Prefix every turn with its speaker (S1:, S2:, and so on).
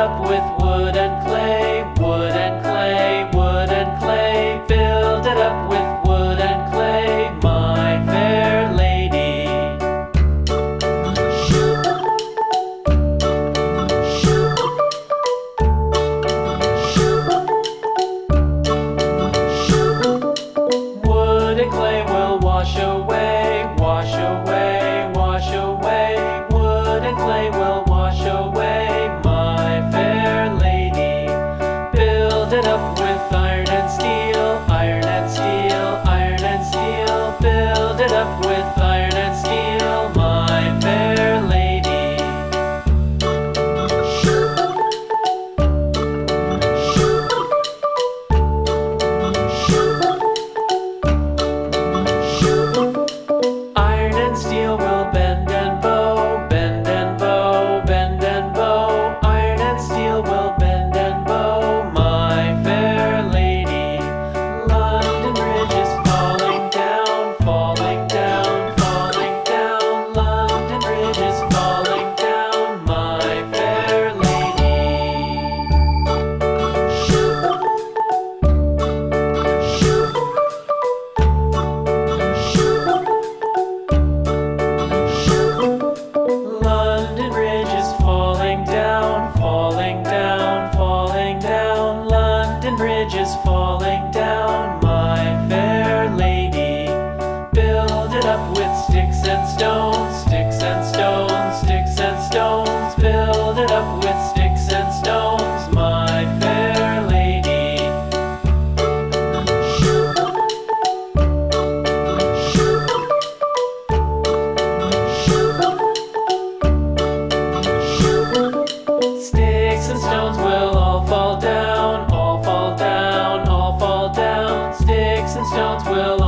S1: up with wood and clay, wood and clay, wood and clay. Build it up with wood and clay, my fair lady. Wood and clay will wash away, wash away, wash away. Wood and clay will wash away, my fair lady. Build it up with iron and steel, iron and steel, iron and steel. Build it up with iron and steel, my fair lady. Iron and steel will bend and bow, bend and bow, bend and bow. Iron and steel will bend and bow, my fair lady. London Bridge is falling down, falling down, falling down. London Bridge is falling down, my fair lady. London Bridge is falling down, falling down, falling down. London Bridge is falling down, my fair lady. Build it up with sticks and stones, sticks and stones, sticks and stones. Build it up with sticks and stones, my fair lady. Sticks and stones will all fall down, all fall down, all fall down. Sticks and stones will